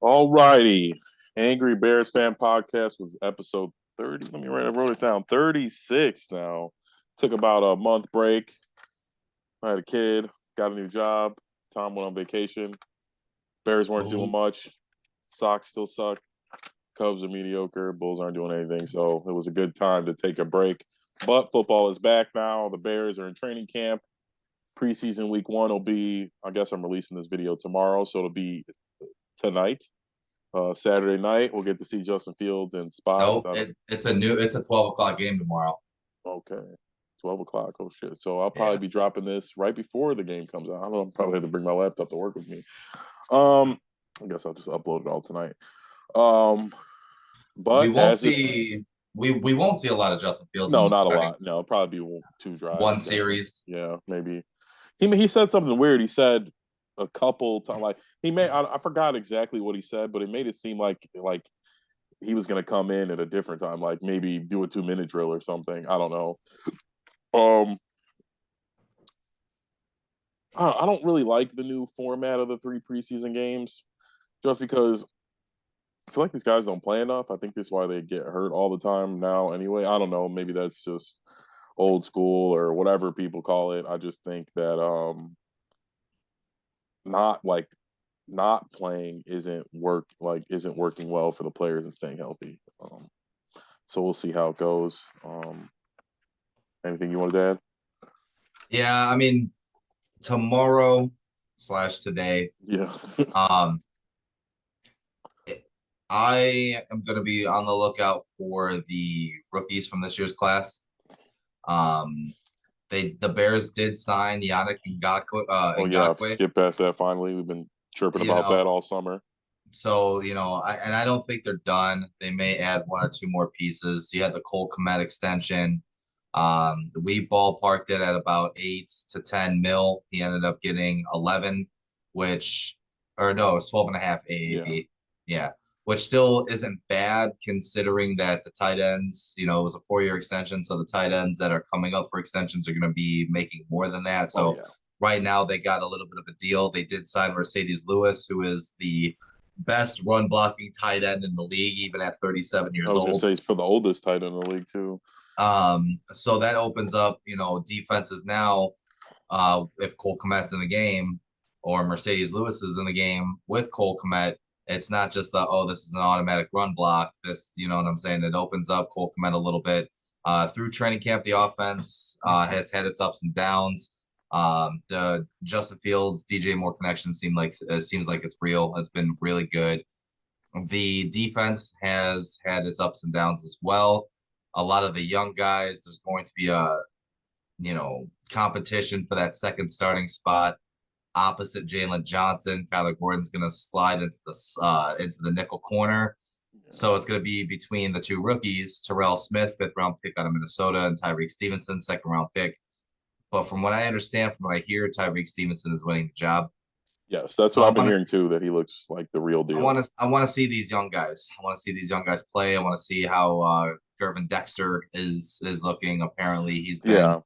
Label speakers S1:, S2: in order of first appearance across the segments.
S1: All righty. Angry Bears Fan Podcast was episode 30. I wrote it down. 36 now. Took about a month break. I had a kid, got a new job. Tom went on vacation. Bears weren't doing
S2: Ooh.
S1: much. Sox still suck. Cubs are mediocre. Bulls aren't doing anything. So it was a good time to take a break. But football is back now. The Bears are in training camp. Preseason week one will be, I guess I'm releasing this video tomorrow. So it'll be tonight. Saturday night, we'll get to see Justin Fields in spots.
S2: No, it's a 12 o'clock game tomorrow.
S1: Okay, 12 o'clock. Oh shit! So I'll probably
S2: Yeah.
S1: be dropping this right before the game comes out. I don't know. I'll probably have to bring my laptop to work with me. Um, I guess I'll just upload it all tonight. Um,
S2: We
S1: but
S2: won't
S1: as this,
S2: see we won't see a lot of Justin Fields in
S1: no,
S2: the
S1: not a
S2: starting
S1: lot. No, it'll probably be two drives.
S2: one
S1: I'm guessing.
S2: series.
S1: Yeah, maybe. He said something weird. He said a couple times, like he made. I forgot exactly what he said, but it made it seem like he was going to come in at a different time, like maybe do a 2 minute drill or something. I don't know. Um, I don't really like the new format of the three preseason games, just because I feel like these guys don't play enough. I think that's why they get hurt all the time now. Anyway, I don't know. Maybe that's just old school or whatever people call it. I just think that not like not playing isn't working well for the players and staying healthy. So we'll see how it goes. Anything you want to add?
S2: Yeah, I mean tomorrow slash today.
S1: Yeah.
S2: Um, I am going to be on the lookout for the rookies from this year's class. Um, the Bears did sign Yannick Ngakwe,
S1: Oh yeah, skip past that finally. We've been chirping
S2: you
S1: about that
S2: know,
S1: all summer.
S2: so I don't think they're done. They may add one or two more pieces. You had the Cole Kmet extension. We ballparked it at about 8 to 10 mil. He ended up getting 11, which, or no, it's 12 and a half
S1: Yeah.
S2: AAV. Yeah, which still isn't bad considering that the tight ends, it was a 4 year extension. So the tight ends that are coming up for extensions are going to be making more than that.
S1: Oh
S2: So
S1: yeah.
S2: right now they got a little bit of a deal. They did sign Mercedes Lewis, who is the best run blocking tight end in the league, even at 37
S1: I
S2: years
S1: was gonna
S2: old.
S1: say he's for the oldest tight end in the league too.
S2: So that opens up, defenses now. If Cole Komet's in the game or Mercedes Lewis is in the game with Cole Komet, it's not just oh, this is an automatic run block. This, you know what I'm saying? It opens up Cole Komet a little bit. Through training camp, the offense has had its ups and downs. The Justin Fields, DJ Moore connection seems like it's real. It's been really good. The defense has had its ups and downs as well. A lot of the young guys, there's going to be a competition for that second starting spot opposite Jalen Johnson. Kyler Gordon's going to slide into the nickel corner.
S1: Yeah.
S2: So it's going to be between the two rookies, Terrell Smith, fifth round pick out of Minnesota, and Tyreek Stevenson, second round pick. But from what I understand, from what I hear, Tyreek Stevenson is winning the job.
S1: Yes, that's
S2: So
S1: what I've been hearing too. That he looks like the real deal.
S2: I want to see these young guys. I want to see these young guys play. I want to see how Gervin Dexter is looking. Apparently,
S1: Yeah.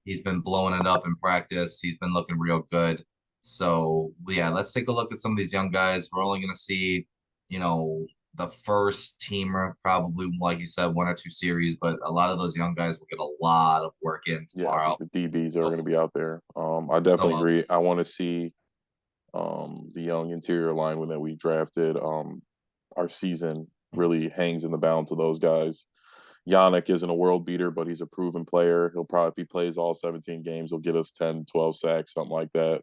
S2: he's been blowing it up in practice. He's been looking real good. So yeah, let's take a look at some of these young guys. We're only going to see, the first teamer probably, like you said, one or two series, but a lot of those young guys will get a lot of work in
S1: Yeah. I
S2: tomorrow.
S1: think the DBs are going to
S2: So,
S1: be out there. I
S2: so
S1: definitely agree. I want to see the young interior lineman that we drafted. Our season really hangs in the balance of those guys. Yannick isn't a world beater, but he's a proven player. He'll probably, if he plays all 17 games, he'll get us 10, 12 sacks, something like that.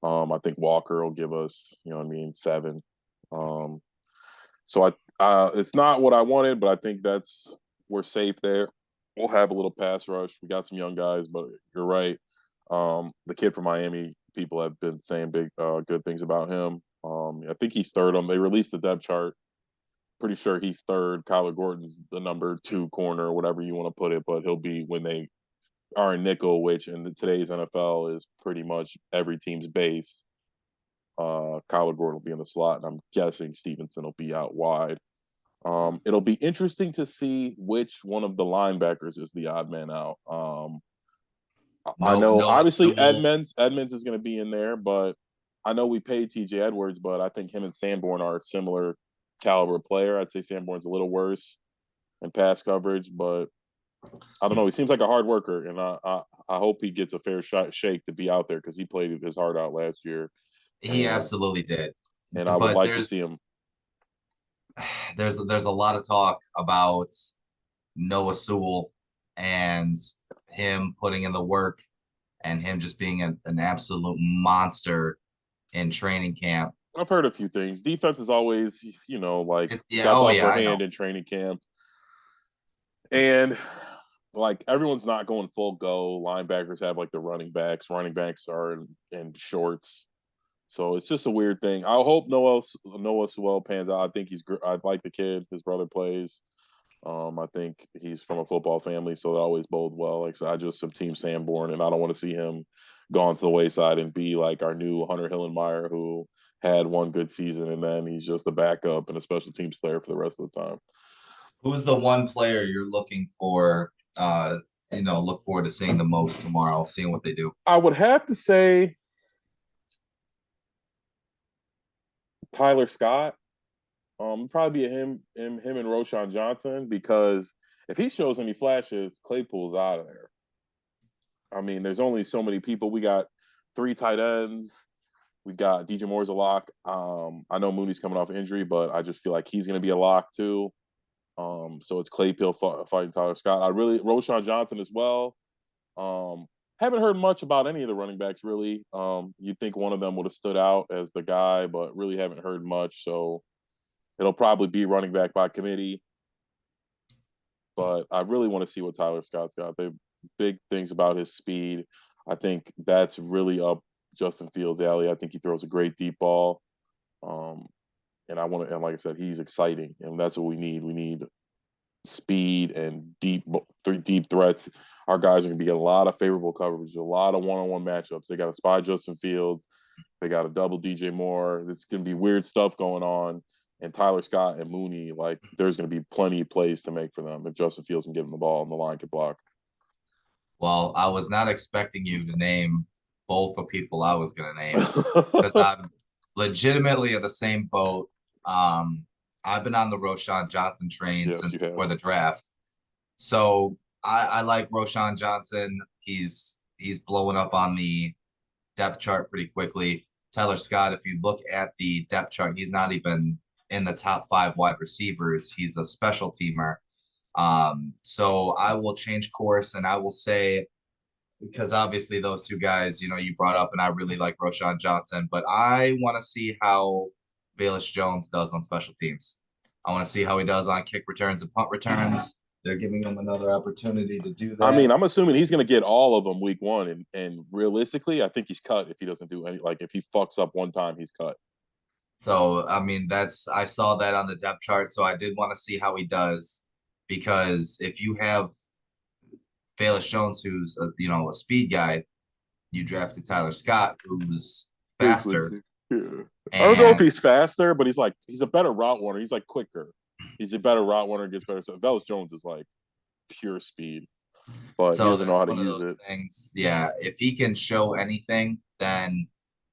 S1: I think Walker will give us, you know what I mean, seven. Um, it's not what I wanted, but I think we're safe there. We'll have a little pass rush. We got some young guys, but you're right. The kid from Miami, people have been saying good things about him. I think he's third on. They released the depth chart. Pretty sure he's third. Kyler Gordon's the number two corner, whatever you want to put it, but he'll be when they are in nickel, which in today's NFL is pretty much every team's base. Kyler Gordon will be in the slot, and I'm guessing Stevenson will be out wide. It'll be interesting to see which one of the linebackers is the odd man out. I
S2: no
S1: know
S2: Noah
S1: obviously
S2: Sewell.
S1: Edmonds is going to be in there, but I know we paid TJ Edwards, but I think him and Sanborn are a similar caliber player. I'd say Sanborn's a little worse in pass coverage, but I don't know. He seems like a hard worker, and I hope he gets a fair shot shake to be out there because he played his heart out last year,
S2: He
S1: and
S2: absolutely did.
S1: I would
S2: But
S1: like to see him.
S2: there's a lot of talk about Noah Sewell and him putting in the work and him just being an absolute monster in training camp.
S1: I've heard a few things. Defense is always, like
S2: Yeah,
S1: got the
S2: oh yeah,
S1: upper
S2: I know.
S1: hand in training camp, and like everyone's not going full go. Linebackers have like the running backs. Running backs are in shorts. So it's just a weird thing. I hope Noah Sewell pans out. I think I like the kid. His brother plays. I think he's from a football family, so that always bodes well. Like I said, I just am Team Sanborn, and I don't want to see him gone to the wayside and be like our new Hunter Hillenmeyer, who had one good season and then he's just a backup and a special teams player for the rest of the time.
S2: Who's the one player you're looking for? Look forward to seeing the most tomorrow, seeing what they do.
S1: I would have to say Tyler Scott. Probably be him and Roshan Johnson because if he shows any flashes, Claypool's out of there. I mean, there's only so many people. We got three tight ends. We got DJ Moore's a lock. I know Mooney's coming off injury, but I just feel like he's going to be a lock too. So it's Claypool fighting Tyler Scott. Roshan Johnson as well. Um, haven't heard much about any of the running backs really. You'd think one of them would have stood out as the guy, but really haven't heard much. So it'll probably be running back by committee. But I really want to see what Tyler Scott's got. They big things about his speed. I think that's really up Justin Fields' alley. I think he throws a great deep ball. Um, and like I said, he's exciting, and that's what we need. We need speed and deep threats. Our guys are going to be getting a lot of favorable coverage, a lot of one-on-one matchups. They got to spy Justin Fields. They got to double DJ Moore. It's going to be weird stuff going on. And Tyler Scott and Mooney, like there's going to be plenty of plays to make for them if Justin Fields can give them the ball and the line can block.
S2: Well, I was not expecting you to name both the people I was going to name because I'm legitimately in the same boat. Um, I've been on the Roshan Johnson train
S1: Yes,
S2: since
S1: you have.
S2: before the draft. So I like Roshan Johnson. He's blowing up on the depth chart pretty quickly. Tyler Scott, if you look at the depth chart, he's not even in the top 5 wide receivers. He's a special teamer. So I will change course and I will say, because obviously those two guys, you brought up, and I really like Roshan Johnson, but I want to see how Baelish Jones does on special teams. I want to see how he does on kick returns and punt returns. They're giving him another opportunity to do
S1: I mean,
S2: that.
S1: I'm assuming he's going to get all of them week one, and realistically, I think he's cut if he doesn't do any. Like if he fucks up one time, he's cut.
S2: So, I mean, I saw that on the depth chart. So I did want to see how he does because if you have Baelish Jones, who's a speed guy, you drafted Tyler Scott, who's faster.
S1: Yeah. I don't know if
S2: And
S1: he's faster, but he's a better route runner. He's like quicker. He's a better route runner, gets better. So Velus Jones is like pure speed, but he
S2: so
S1: doesn't know
S2: that's
S1: how to
S2: one of
S1: use
S2: those
S1: it.
S2: things. Yeah. If he can show anything, then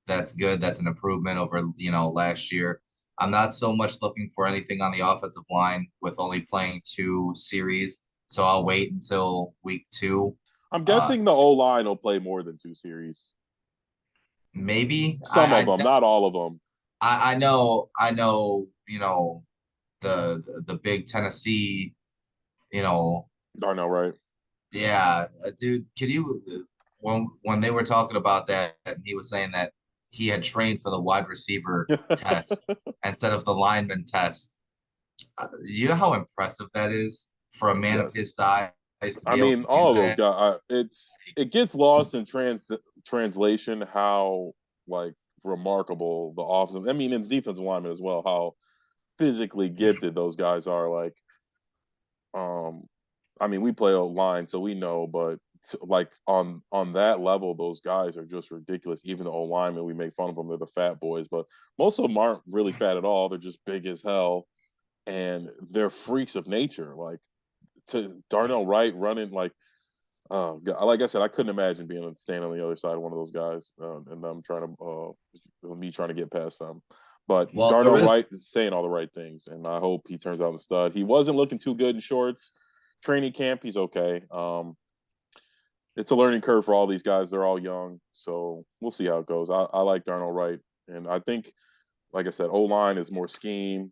S2: that's good. That's an improvement over, last year. I'm not so much looking for anything on the offensive line with only playing 2 series. So I'll wait until week 2.
S1: I'm
S2: Uh,
S1: guessing the O line will play more than 2 series.
S2: maybe
S1: Some of them, not all of them.
S2: I know, the big Tennessee, you know,
S1: Darnell, right?
S2: yeah, dude, can you when they were talking about that and he was saying that he had trained for the wide receiver test instead of the lineman test. Do you know how impressive that is for a man of
S1: Yes.
S2: his size to
S1: I
S2: be able
S1: mean,
S2: to do
S1: all of those
S2: that?
S1: guys. It gets lost in translation how like remarkable the offensive. I mean, in the defensive lineman as well. How physically gifted those guys are. Um, I mean, we play O line, so we know, but like on that level, those guys are just ridiculous. Even the O linemen, we make fun of them; they're the fat boys, but most of them aren't really fat at all. They're just big as hell, and they're freaks of nature. Like to Darnell Wright running like like I said, I couldn't imagine being standing on the other side of one of those guys, and them me trying to get past them. But
S2: Well, there
S1: Darnell
S2: is
S1: Wright is saying all the right things, and I hope he turns out a stud. He wasn't looking too good in shorts. Training camp, he's okay. It's a learning curve for all these guys. They're all young, so we'll see how it goes. I like Darnell Wright, and I think, like I said, O line is more scheme.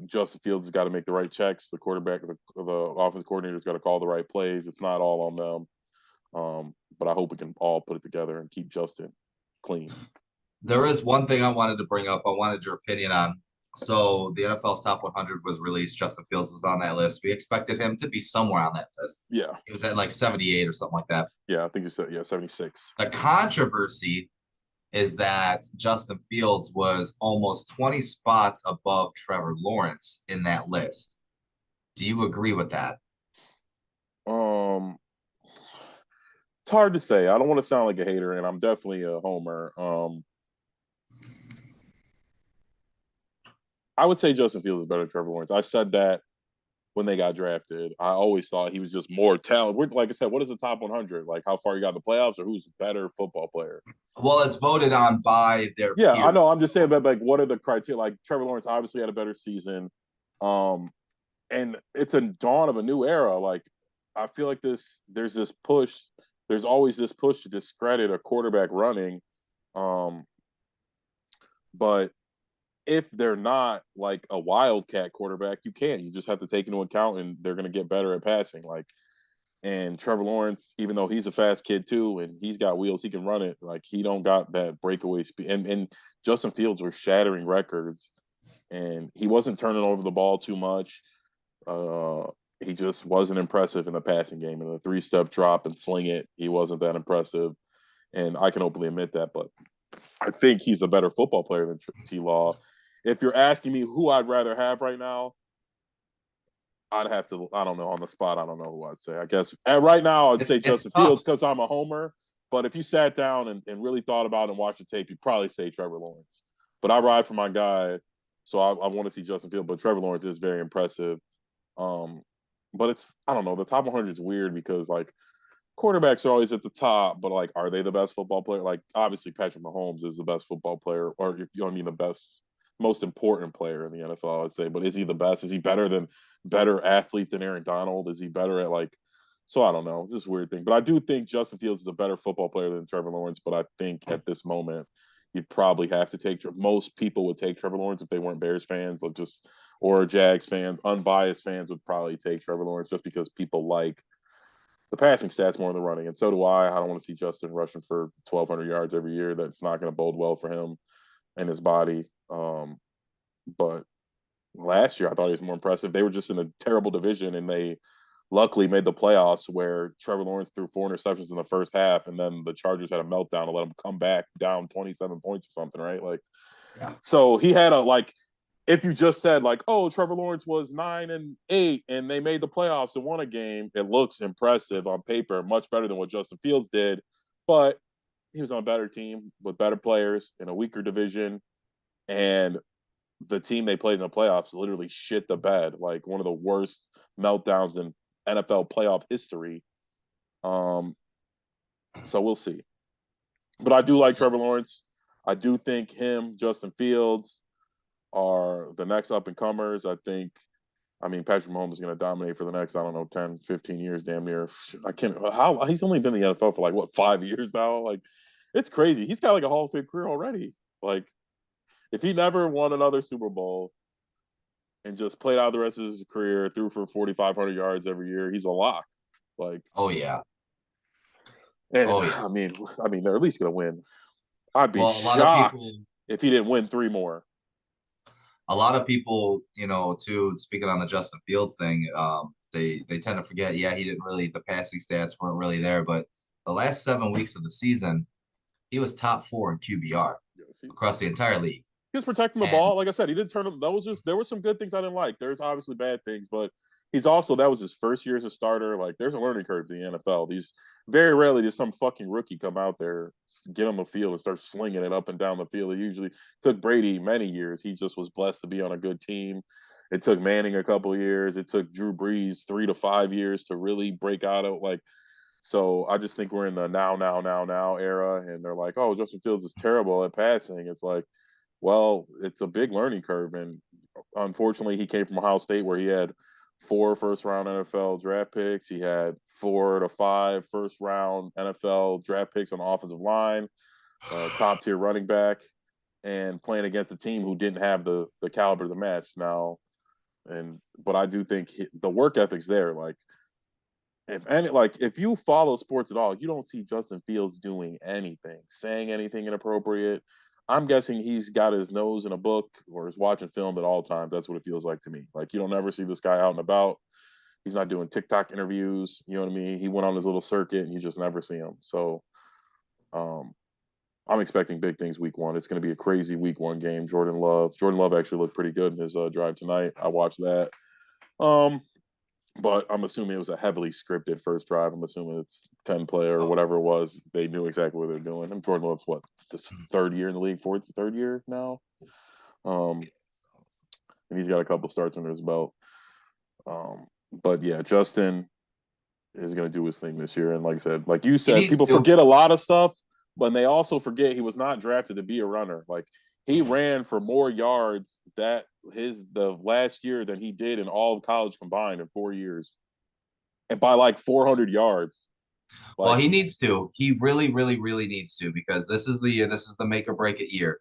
S1: Justin Fields has got to make the right checks. The quarterback, the offensive coordinator's got to call the right plays. It's not all on them. But I hope we can all put it together and keep Justin clean.
S2: there is one thing I wanted to bring up. I wanted your opinion on. So the NFL's top 100 was released. Justin Fields was on that list. We expected him to be somewhere on that list.
S1: Yeah,
S2: He was at like 78 or something like that.
S1: yeah, I think you said 76.
S2: The controversy is that Justin Fields was almost 20 spots above Trevor Lawrence in that list. Do you agree with that?
S1: Um, it's hard to say. I don't want to sound like a hater, and I'm definitely a homer. I would say Justin Fields is better than Trevor Lawrence. I said that when they got drafted. I always thought he was just more talented. Like I said, what is the top 100? Like how far you got in the playoffs, or who's a better football player?
S2: Well, it's voted on by their
S1: Yeah, I know. I'm
S2: peers.
S1: just saying, but like, what are the criteria? Like Trevor Lawrence obviously had a better season, um, and it's a dawn of a new era. Like I feel like there's this push. There's always this push to discredit a quarterback running, um, but if they're not like a wildcat quarterback, you can't. You just have to take into account, and they're going to get better at passing. Like, and Trevor Lawrence, even though he's a fast kid too, and he's got wheels, he can run it. Like he don't got that breakaway speed. And Justin Fields was shattering records, and he wasn't turning over the ball too much. Uh, he just wasn't impressive in the passing game. In the three-step drop and sling it, he wasn't that impressive. And I can openly admit that. But I think he's a better football player than T. Law. If you're asking me who I'd rather have right now, I'd have to. I don't know on the spot. I don't know who I'd say. I guess and right now I'd say
S2: It's
S1: Justin Fields
S2: tough.
S1: because I'm a homer. But if you sat down and really thought about it and watched the tape, you'd probably say Trevor Lawrence. But I ride for my guy, so I want to see Justin Fields. But Trevor Lawrence is very impressive. Um, but it's I don't know. The top 100 is weird because like quarterbacks are always at the top, but like, are they the best football player? Like, obviously, Patrick Mahomes is the best football player, or if you know, I mean, the best, most important player in the NFL, I'd say. But is he the best? Is he better athlete than Aaron Donald? Is he better at like? So I don't know. It's just a weird thing, but I do think Justin Fields is a better football player than Trevor Lawrence. But I think at this moment, you'd probably have to take. Most people would take Trevor Lawrence if they weren't Bears fans, or Jags fans. Unbiased fans would probably take Trevor Lawrence just because people like the passing stats more than the running, and so do I. I don't want to see Justin rushing for 1,200 yards every year. That's not going to bode well for him and his body. But last year, I thought he was more impressive. They were just in a terrible division, and they luckily made the playoffs where Trevor Lawrence threw 4 interceptions in the first half, and then the Chargers had a meltdown to let him come back down 27 points or something, right? Like,
S2: Yeah.
S1: so he had a like if you just said like, oh, Trevor Lawrence was 9-8 and they made the playoffs and won a game, it looks impressive on paper, much better than what Justin Fields did. But he was on a better team with better players in a weaker division, and the team they played in the playoffs literally shit the bed, like one of the worst meltdowns in NFL playoff history. Um, so we'll see. But I do like Trevor Lawrence. I do think him, Justin Fields, are the next up and comers. I mean, Patrick Mahomes is going to dominate for the next, I don't know, 10, 15 years, damn near. I can't, how, he's only been in the NFL for like, what, 5 years now? Like, it's crazy. He's got like a Hall of Fame career already. Like, if he never won another Super Bowl and just played out the rest of his career, threw for 4,500 yards every year, he's a lock. Like,
S2: Oh yeah.
S1: and
S2: Oh yeah.
S1: I mean, they're at least going to win. I'd be
S2: Well,
S1: shocked if he didn't win 3 more.
S2: a lot of people, too, speaking on the Justin Fields thing, they tend to forget, yeah, he didn't really the passing stats weren't really there, but the last 7 weeks of the season, he was top four in QBR
S1: Yes,
S2: across the entire league.
S1: he was protecting the
S2: And
S1: ball. Like I said, he didn't turn them. Those there were some good things I didn't like. There's obviously bad things, but he's also that was his first year as a starter. Like there's a learning curve to the NFL. These very rarely does some fucking rookie come out there, get on the field and start slinging it up and down the field. It usually took Brady many years. He just was blessed to be on a good team. It took Manning a couple of years. It took Drew Brees 3 to 5 years to really break out of like So I just think we're in the now era, and they're like, "Oh, Justin Fields is terrible at passing." It's like, well, it's a big learning curve, and unfortunately, he came from Ohio State where he had 4 first-round NFL draft picks. He had 4 to 5 first-round NFL draft picks on the offensive line, top-tier running back, and playing against a team who didn't have the caliber to match now. And but I do think the work ethic's there. If you follow sports at all, you don't see Justin Fields doing anything, saying anything inappropriate. I'm guessing he's got his nose in a book or is watching film at all times. That's what it feels like to me. Like you don't ever see this guy out and about. He's not doing TikTok interviews. You know what I mean? He went on his little circuit and you just never see him. So um, I'm expecting big things week one. It's going to be a crazy week one game. Jordan Love actually looked pretty good in his drive tonight. I watched that. Um, but I'm assuming it was a heavily scripted first drive. I'm assuming it's 10 play or
S2: Oh,
S1: whatever it was. They knew exactly what they're doing. And Jordan Love's what, this third year in the league, third year now. Um, and he's got a couple starts under his belt. But yeah, Justin is going to do his thing this year. And like I said, like you
S2: he
S1: said,
S2: needs
S1: people
S2: to.
S1: forget a lot of stuff, but they also forget he was not drafted to be a runner. Like he ran for more yards the last year than he did in all of college combined in 4 years, and by like 400 yards.
S2: Well,
S1: Like
S2: he needs to. He really, really, really needs to because this is the make or break it year.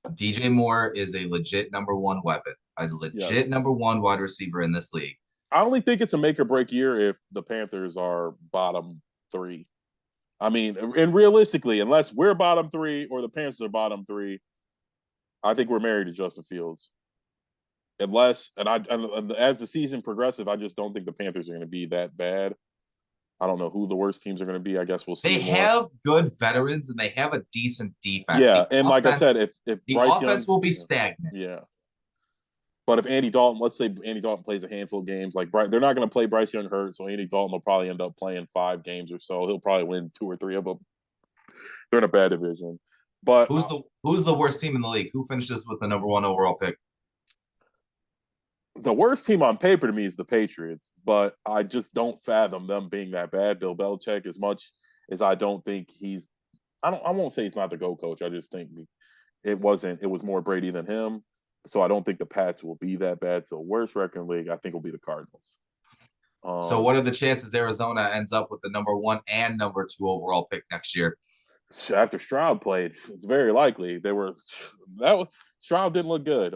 S2: DJ Moore is a legit number one weapon, a legit
S1: yes,
S2: number one wide receiver in this league.
S1: I only think it's a make or break year if the Panthers are bottom three. I mean, and realistically, unless we're bottom three or the Panthers are bottom three, I think we're married to Justin Fields. Unless, and as the season progresses, I just don't think the Panthers are going to be that bad. I don't know who the worst teams are going to be. I guess we'll see
S2: They
S1: more.
S2: have good veterans and they have a decent defense.
S1: Yeah,
S2: The
S1: and like I
S2: offense,
S1: said, if
S2: the
S1: Bryce
S2: offense
S1: Young,
S2: will be
S1: yeah,
S2: stagnant.
S1: yeah. But if Andy Dalton, let's say Andy Dalton plays a handful of games, like they're not going to play Bryce Young hurt, so Andy Dalton will probably end up playing 5 games or so. He'll probably win 2 or 3 of them. They're in a bad division, but
S2: Who's the worst team in the league? Who finishes with the number one overall pick?
S1: the worst team on paper to me is the Patriots. But I just don't fathom them being that bad. Bill Belichick, as much as I don't think he's, I won't say he's not the go coach. I just think it wasn't. It was more Brady than him. So I don't think the Pats will be that bad. So worst record in the league, I think will be the Cardinals.
S2: So,
S1: Um,
S2: what are the chances Arizona ends up with the number one and number two overall pick next year?
S1: After Stroud played, it's very likely they were that was Stroud didn't look good.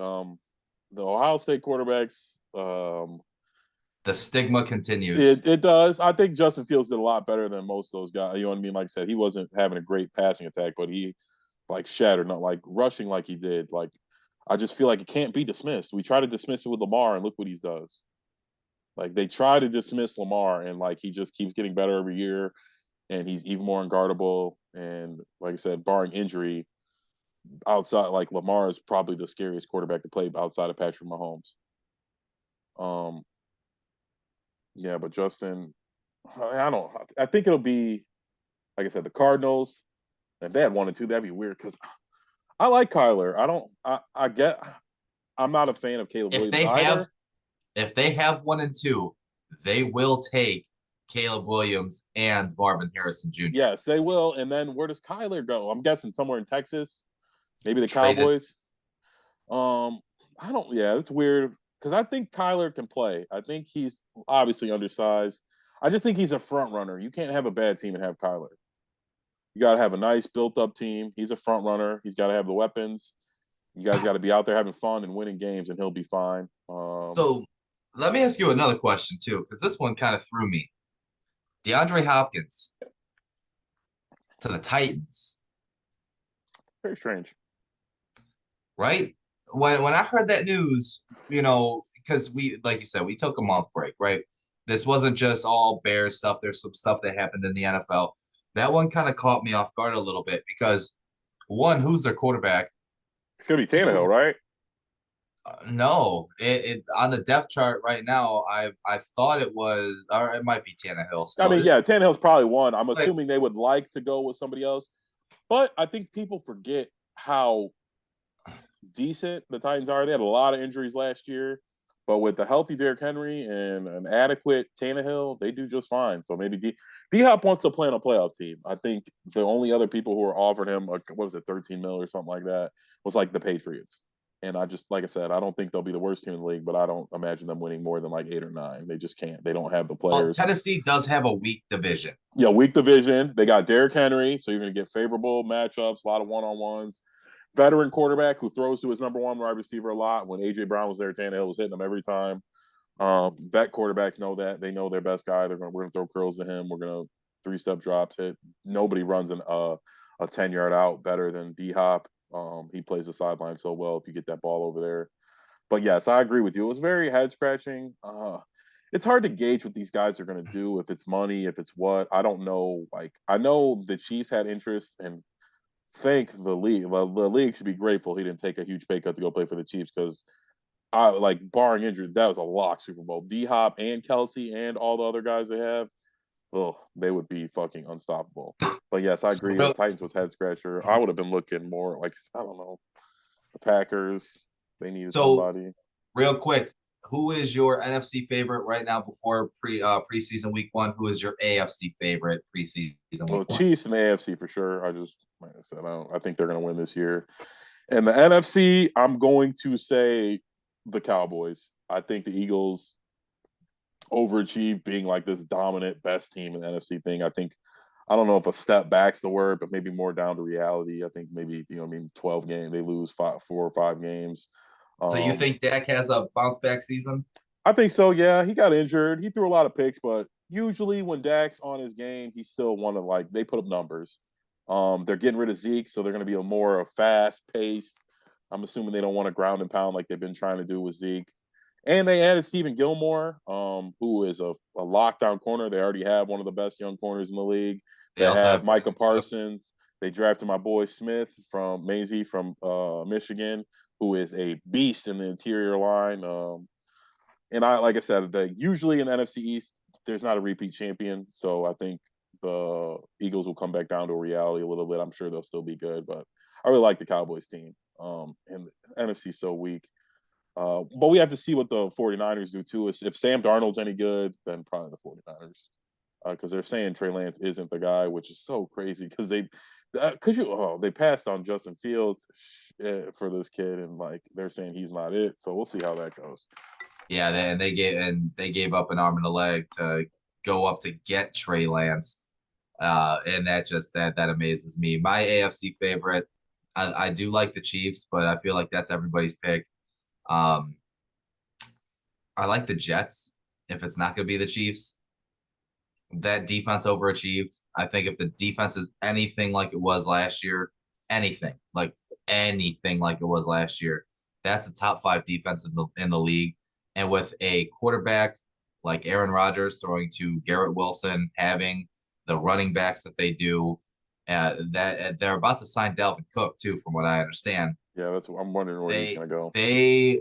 S1: The Ohio State quarterbacks,
S2: The stigma continues.
S1: it does. I think Justin Fields did a lot better than most of those guys. You know what I mean? Like I said, he wasn't having a great passing attack, but he like shattered, not like rushing like he did. Like I just feel like it can't be dismissed. We try to dismiss it with Lamar, and look what he does. Like they try to dismiss Lamar, and like he just keeps getting better every year, and he's even more unguardable. And like I said, barring injury, outside like Lamar is probably the scariest quarterback to play outside of Patrick Mahomes. Um, yeah, but Justin, I don't. I think it'll be like I said, the Cardinals. If they had 1 and 2, that'd be weird because I like Kyler. I don't. I get. I'm not a fan of Caleb
S2: If
S1: Williams
S2: they have
S1: either.
S2: if they have 1 and 2, they will take Caleb Williams and Marvin Harrison Jr.
S1: Yes, they will. And then where does Kyler go? I'm guessing somewhere in Texas, maybe the
S2: Traded.
S1: Cowboys. Um, I don't. Yeah, it's weird because I think Kyler can play. I think he's obviously undersized. I just think he's a front runner. You can't have a bad team and have Kyler. You got to have a nice built up team. He's a front runner. He's got to have the weapons. You guys got to be out there having fun and winning games, and he'll be fine.
S2: So let me ask you another question too, because this one kind of threw me. DeAndre Hopkins to the Titans,
S1: Very strange.
S2: right? When I heard that news, because we, like you said, we took a month break, right? This wasn't just all Bears stuff. There's some stuff that happened in the NFL. That one kind of caught me off guard a little bit because one, who's their quarterback?
S1: It's gonna be Tannehill,
S2: Two,
S1: right?
S2: no, it on the depth chart right now. I thought it was, or it might be Tannehill
S1: I
S2: still.
S1: mean,
S2: It's
S1: yeah, Tannehill's probably one. I'm
S2: like
S1: assuming they would like to go with somebody else, but I think people forget how decent the Titans are. They had a lot of injuries last year. But with the healthy Derrick Henry and an adequate Tannehill, they do just fine. So maybe D Hop wants to play on a playoff team. I think the only other people who were offered him, what was it, 13 mil or something like that, was like the Patriots. And I just, like I said, I don't think they'll be the worst team in the league, but I don't imagine them winning more than like 8 or 9. They just can't. They don't have the
S2: Well,
S1: players.
S2: Tennessee does have a weak division.
S1: Yeah, weak division. They got Derrick Henry, so you're going to get favorable matchups, a lot of one-on-ones. Veteran quarterback who throws to his number one wide receiver a lot. When AJ Brown was there, Tannehill was hitting them every time. Vet quarterbacks know that. They know their best guy. We're gonna throw curls to him. We're gonna 3-step drops hit. Nobody runs a 10-yard out better than D Hop. He plays the sideline so well if you get that ball over there. But yes, I agree with you. It was very head scratching. It's hard to gauge what these guys are going to do. If it's money, if it's what, I don't know. Like I know the Chiefs had interest, and thank the league. Well, the league should be grateful he didn't take a huge pay cut to go play for the Chiefs because I like barring injury, that was a lock Super Bowl. D Hop and Kelsey and all the other guys they have, oh, they would be fucking unstoppable. But yes, I
S2: So
S1: agree. The
S2: real,
S1: Titans was head scratcher. I would have been looking more like I don't know the Packers. They needed
S2: so
S1: somebody.
S2: real quick, who is your NFC favorite right now before preseason week one? Who is your AFC favorite preseason
S1: Well,
S2: week
S1: the
S2: one?
S1: Chiefs and the AFC for sure. I just like I said, I think they're going to win this year. And the NFC, I'm going to say the Cowboys. I think the Eagles overachieved being like this dominant best team in the NFC thing. I don't know if a step back's the word, but maybe more down to reality. I think maybe I mean 12 games they lose 4 or 5 games.
S2: So you
S1: Um,
S2: think Dak has a bounce back season?
S1: I think so. Yeah, he got injured. He threw a lot of picks, but usually when Dak's on his game, he's still one of like they put up numbers. They're getting rid of Zeke, so they're going to be a more fast paced. I'm assuming they don't want to ground and pound like they've been trying to do with Zeke. And they added Stephen Gilmore, who is a lockdown corner. They already have one of the best young corners in the league.
S2: They
S1: They
S2: also
S1: have
S2: have
S1: Micah
S2: Brandon Cooks.
S1: Parsons. They drafted my boy Smith from Maisie from Michigan, who is a beast in the interior line. And I, like I said, usually in the NFC East, there's not a repeat champion. So I think the Eagles will come back down to reality a little bit. I'm sure they'll still be good, but I really like the Cowboys team. And the NFC is so weak. But we have to see what the 49ers do too. If Sam Darnold's any good, then probably the 49ers. Because they're saying Trey Lance isn't the guy, which is so crazy because they passed on Justin Fields for this kid, and like they're saying he's not it. So we'll see how that goes.
S2: Yeah, they gave up an arm and a leg to go up to get Trey Lance. And that amazes me. My AFC favorite, I do like the Chiefs, but I feel like that's everybody's pick. Um, I like the Jets. If it's not going to be the Chiefs, that defense overachieved. I think if the defense is anything like it was last year, anything like anything like it was last year, that's a top five defense in the league. And with a quarterback like Aaron Rodgers throwing to Garrett Wilson, having the running backs that they do, that they're about to sign Dalvin Cook too, from what I understand.
S1: Yeah, that's I'm wondering where he's
S2: They
S1: gonna go.
S2: they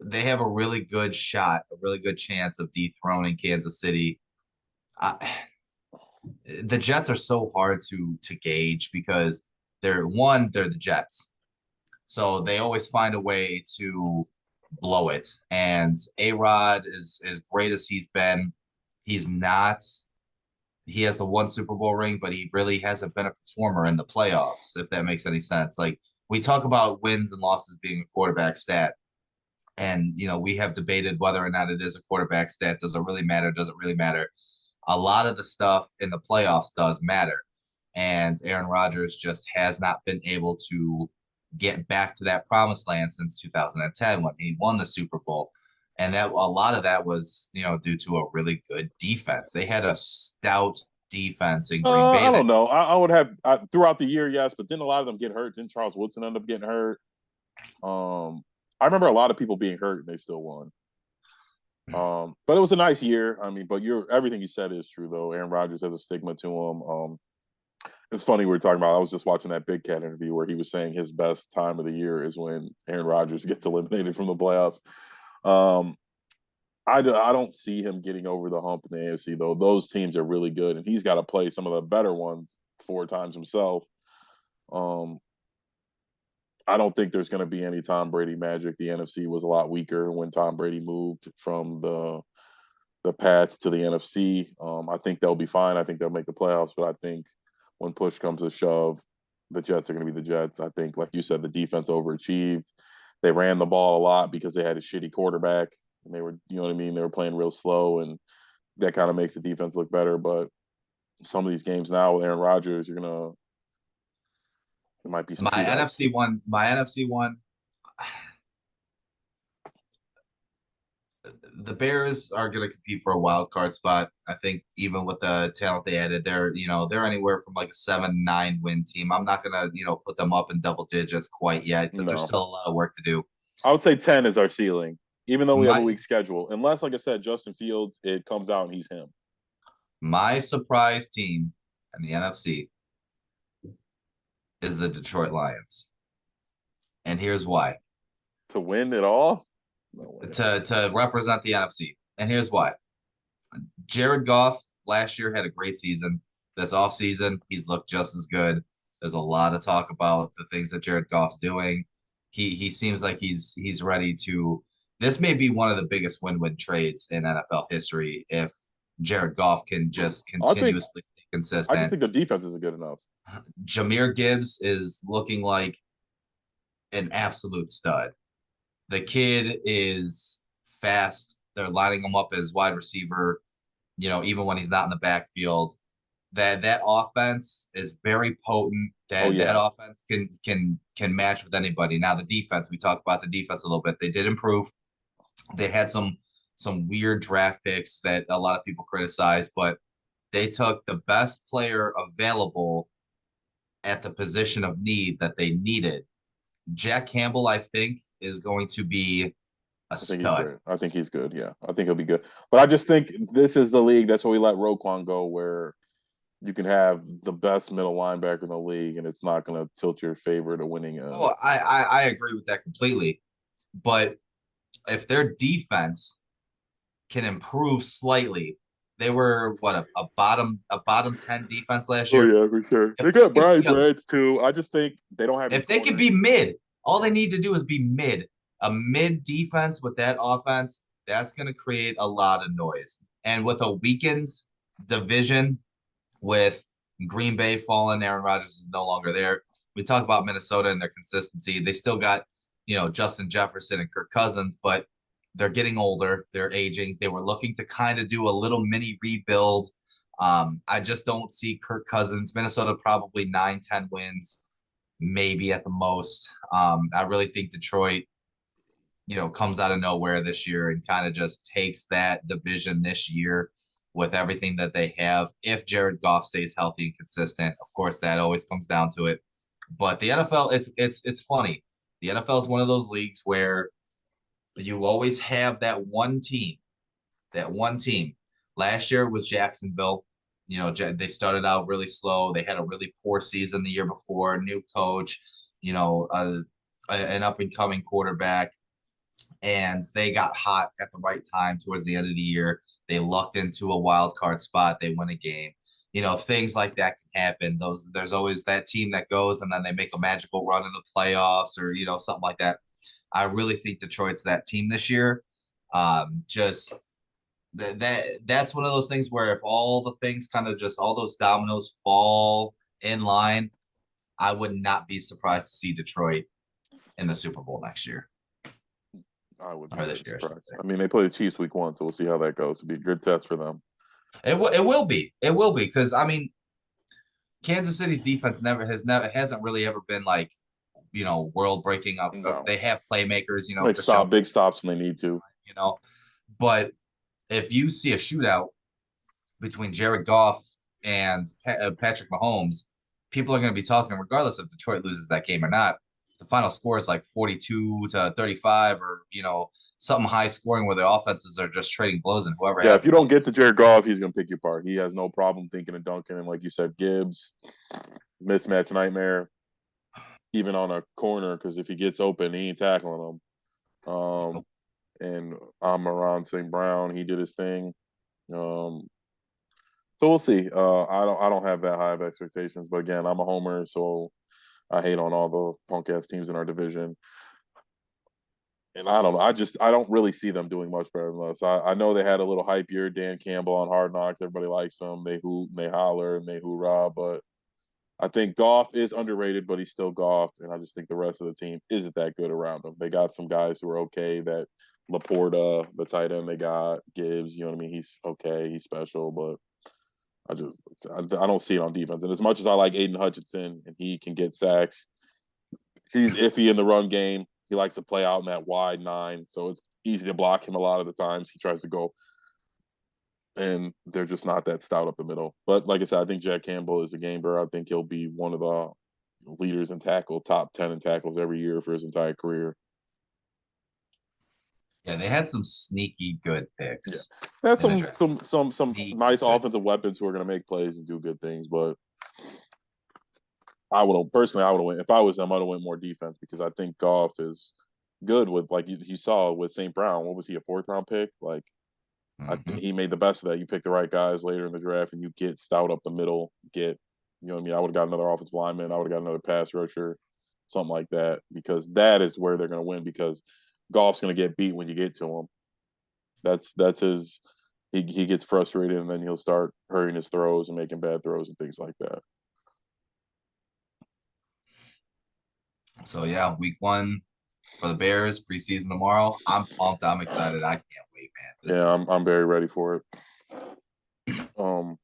S2: they have a really good shot, a really good chance of dethroning Kansas City. I, the Jets are so hard to gauge because they're the Jets. So they always find a way to blow it. And A-Rod is as great as he's been. He's not he has the one Super Bowl ring, but he really hasn't been a performer in the playoffs, if that makes any sense. Like we talk about wins and losses being a quarterback stat. And we have debated whether or not it is a quarterback stat. Does it really matter? Does it really matter? A lot of the stuff in the playoffs does matter. And Aaron Rodgers just has not been able to get back to that promised land since 2010 when he won the Super Bowl. And that a lot of that was, due to a really good defense. They had a stout defense in Green Bay
S1: I
S2: that
S1: don't know. I would have throughout the year, yes, but then a lot of them get hurt. Didn't Charles Woodson end up getting hurt? I remember a lot of people being hurt and they still won. But it was a nice year. I mean, but everything you said is true though. Aaron Rodgers has a stigma to him. It's funny we were talking about. I was just watching that Big Cat interview where he was saying his best time of the year is when Aaron Rodgers gets eliminated from the playoffs. Um, I don't see him getting over the hump in the AFC though. Those teams are really good, and he's got to play some of the better ones 4 times himself. Um, I don't think there's going to be any Tom Brady magic. The NFC was a lot weaker when Tom Brady moved from the Pats to the NFC. I think they'll be fine. I think they'll make the playoffs, but I think when push comes to shove, the Jets are going to be the Jets. I think, like you said, the defense overachieved. They ran the ball a lot because they had a shitty quarterback, and they were, you know what I mean. They were playing real slow, and that kind of makes the defense look better. But some of these games now with Aaron Rodgers, you're gonna there might be some
S2: My
S1: shootouts.
S2: NFC one, my NFC one, the Bears are going to compete for a wild card spot. I think even with the talent they added, they're anywhere from like a 7-9 win team. I'm not going to put them up in double digits quite yet because there's
S1: No,
S2: still a lot of work to do.
S1: I would say 10 is our ceiling, even though we have a
S2: My
S1: weak schedule. Unless, like I said, Justin Fields, it comes out and he's him.
S2: my surprise team in the NFC is the Detroit Lions, and here's why.
S1: To win it all? No way.
S2: To represent the NFC, and here's why. Jared Goff last year had a great season. This offseason, he's looked just as good. There's a lot of talk about the things that Jared Goff's doing. He seems like he's ready to. This may be one of the biggest win-win trades in NFL history if Jared Goff can just
S1: I think
S2: continuously stay
S1: I just
S2: consistent.
S1: think the defense isn't good enough.
S2: Jameer Gibbs is looking like an absolute stud. The kid is fast. They're lining him up as wide receiver, even when he's not in the backfield. That offense is very potent.
S1: Oh
S2: That
S1: yeah.
S2: offense can match with anybody. Now the defense, we talked about the defense a little bit. They did improve. They had some weird draft picks that a lot of people criticize, but they took the best player available at the position of need that they needed. Jack Campbell, I think, is going to be a
S1: I think he's
S2: stud.
S1: great. I think he's good. Yeah. I think he'll be good. But I just think this is the league. That's why we let Roquan go, where you can have the best middle linebacker in the league, and it's not going to tilt your favor to winning a.
S2: Oh, I agree with that completely. But if their defense can improve slightly, they were what a bottom 10 defense last
S1: Oh
S2: year.
S1: yeah, for sure.
S2: If
S1: They
S2: they
S1: got
S2: could
S1: Brian
S2: be a
S1: Branch too. I just think they don't have any
S2: if they could be
S1: corners.
S2: mid, all they need to do is be mid. A mid defense with that offense, that's going to create a lot of noise. And with a weakened division, with Green Bay falling, Aaron Rodgers is no longer there. We talk about Minnesota and their consistency. They still got, Justin Jefferson and Kirk Cousins, but they're getting older. They're aging. They were looking to kind of do a little mini rebuild. I just don't see Kirk Cousins. Minnesota probably 9-10 wins, maybe at the most. I really think Detroit, comes out of nowhere this year and kind of just takes that division this year with everything that they have. If Jared Goff stays healthy and consistent, of course, that always comes down to it. But the NFL, it's funny. The NFL is one of those leagues where you always have that one team. That one team. Last year was Jacksonville. They started out really slow. They had a really poor season the year before. New coach, an up and coming quarterback, and they got hot at the right time towards the end of the year. They lucked into a wild card spot. They win a game. Things like that can happen. There's always that team that goes and then they make a magical run in the playoffs or something like that. I really think Detroit's that team this year. Just that's one of those things where if all the things kind of just all those dominoes fall in line, I would not be surprised to see Detroit in the Super Bowl next year
S1: I would be
S2: or
S1: very
S2: this year, I should
S1: surprised.
S2: say.
S1: I mean, they play the Chiefs week one, so we'll see how that goes. It'll be a good test for them.
S2: It will be because I mean Kansas City's defense never hasn't really ever been like world breaking of
S1: No,
S2: they have playmakers,
S1: like
S2: Chris Jones,
S1: stop big stops when they need to.
S2: you know, but if you see a shootout between Jared Goff and Patrick Mahomes, people are going to be talking regardless if Detroit loses that game or not. The final score is like 42-35 or something high scoring where the offenses are just trading blows and whoever
S1: Yeah,
S2: has
S1: if
S2: the
S1: you don't
S2: ball.
S1: get to Jared Goff, he's gonna pick you apart. He has no problem thinking of dunking, and like you said, Gibbs mismatch nightmare, even on a corner because if he gets open, he ain't tackling him. And Amon St. Brown, he did his thing. Um, so we'll see. I don't have that high of expectations, but again, I'm a homer, so I hate on all the punk ass teams in our division. And I don't know. I don't really see them doing much better than us. I know they had a little hype year. Dan Campbell on Hard Knocks. Everybody likes them. They hoot and they holler and they hoorah. But I think Goff is underrated, but he's still Goff. And I just think the rest of the team isn't that good around him. They got some guys who are okay. That Laporta, the tight end they got, Gibbs, you know what I mean? He's okay. He's special, but I don't see it on defense. And as much as I like Aiden Hutchinson and he can get sacks, he's iffy in the run game. He likes to play out in that wide nine, so it's easy to block him a lot of the times. He tries to go, and they're just not that stout up the middle. But like I said, I think Jack Campbell is a gamer. I think he'll be one of the leaders in tackle, top 10 in tackles every year for his entire career.
S2: Yeah, they had some sneaky good
S1: Yeah,
S2: picks
S1: that's
S2: in the draft.
S1: some
S2: Sneaky
S1: nice
S2: good.
S1: offensive weapons who are going to make plays and do good things. But I would have went if I was them. I'd have went more defense because I think Goff is good with like you saw with St. Brown. What was he, a fourth round pick? Like I think
S2: Mm-hmm.
S1: he made the best of that. You pick the right guys later in the draft, and you get stout up the middle. Get you know what I mean. I would have got another offensive lineman. I would have got another pass rusher, something like that, because that is where they're going to win. Because Goff's going to get beat when you get to him. That's his. He gets frustrated, and then he'll start hurrying his throws and making bad throws and things like that.
S2: So yeah, week one for the Bears preseason tomorrow. I'm pumped. I'm excited. I can't wait, man. This
S1: Yeah,
S2: is
S1: I'm very ready for it. Um,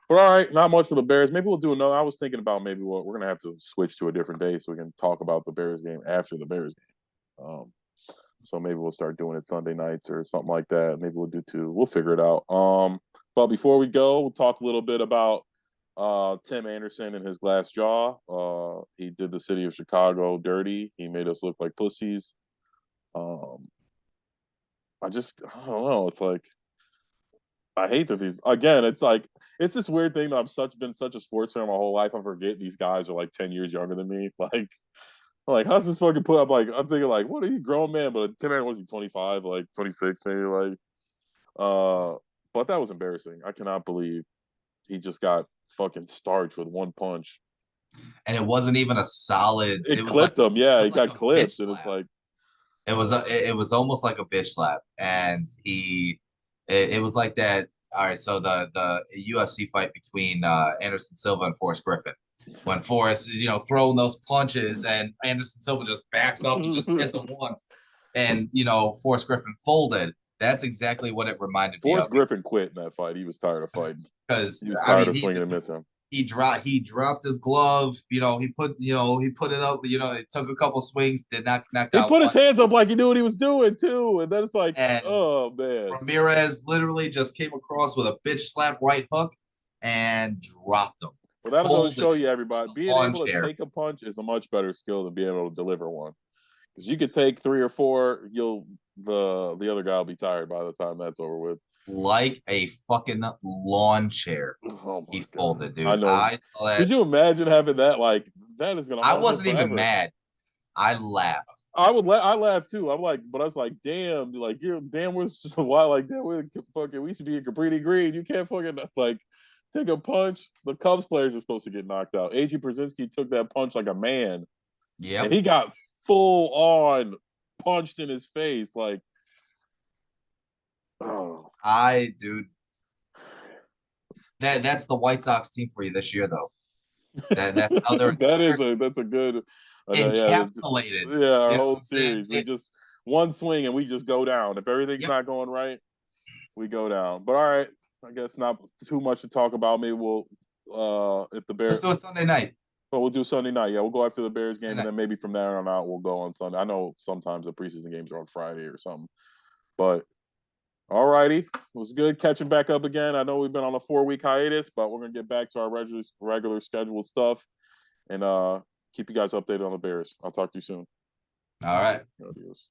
S1: but all right, not much for the Bears. Maybe we'll do another. I was thinking about maybe we're gonna have to switch to a different day so we can talk about the Bears game after the Bears game. So maybe we'll start doing it Sunday nights or something like that. Maybe we'll do two. We'll figure it out. But before we go, we'll talk a little bit about Tim Anderson and his glass jaw. He did the city of Chicago dirty. He made us look like pussies. Um, I don't know. It's like I hate that these again. It's like it's this weird thing that I've been such a sports fan my whole life. I forget these guys are like 10 years younger than me. Like how's this fucking put up? Like I'm thinking like what are you grown man? But Tim Anderson was he 25, like 26 maybe like. Uh, but that was embarrassing. I cannot believe he just got fucking starched with one punch.
S2: and it wasn't even a solid.
S1: It clipped him.
S2: It
S1: Yeah,
S2: was
S1: he
S2: like
S1: got
S2: a bitch
S1: clipped, and it's
S2: slap.
S1: like,
S2: It was almost like a bitch slap, and it was like that. All right, so the UFC fight between Anderson Silva and Forrest Griffin, when Forrest is throwing those punches, and Anderson Silva just backs up and just hits him once, and Forrest Griffin folded. That's exactly what it reminded me
S1: Forrest
S2: of
S1: Griffin quit in that fight. He was tired of fighting.
S2: because
S1: He was
S2: I
S1: tired
S2: mean
S1: of swinging and missing.
S2: he dropped his glove. He put it up. It took a couple swings, did not connect
S1: He
S2: on
S1: put his
S2: one,
S1: hands up like he knew what he was doing too, and then it's like,
S2: and
S1: oh man.
S2: Ramirez literally just came across with a bitch slap right hook and dropped him,
S1: Well, that'll go to
S2: folded
S1: show
S2: him
S1: you,
S2: in
S1: everybody,
S2: a
S1: being
S2: lawn
S1: able to
S2: chair
S1: take a punch is a much better skill than being able to deliver one. Because you could take three or four, the other guy will be tired by the time that's over with.
S2: like a fucking lawn chair.
S1: Oh
S2: He
S1: my god,
S2: folded,
S1: I
S2: dude.
S1: know.
S2: I saw that.
S1: Could you imagine having that? Like that is gonna
S2: I
S1: haunt him
S2: wasn't even
S1: forever.
S2: mad. I laughed
S1: I laughed too. I'm like, but I was like, damn, like you're damn. Was just a while like that. We should be in Capri Green. You can't fucking like take a punch. The Cubs players are supposed to get knocked out. A.G. Brzezinski took that punch like a man, and
S2: Yep.
S1: he got full on punched in his face. Like, oh,
S2: Dude, that's the White Sox team for you this year, though. That's how their entire
S1: that's a good,
S2: encapsulated.
S1: yeah. Our
S2: You
S1: whole
S2: know,
S1: series, we just one swing and we just go down. If everything's
S2: yep.
S1: not going right, we go down. But all right, I guess not too much to talk about. Maybe we'll if the
S2: Let's
S1: Bear,
S2: do it Sunday night.
S1: but we'll do Sunday night. Yeah, we'll go after the Bears
S2: Sunday
S1: game, and
S2: night.
S1: then maybe from there on out we'll go on Sunday. I know sometimes the preseason games are on Friday or something, but all righty, it was good catching back up again. I know we've been on a 4 week hiatus, but we're gonna get back to our regular scheduled stuff and keep you guys updated on the Bears. I'll talk to you soon.
S2: All right.
S1: Adios.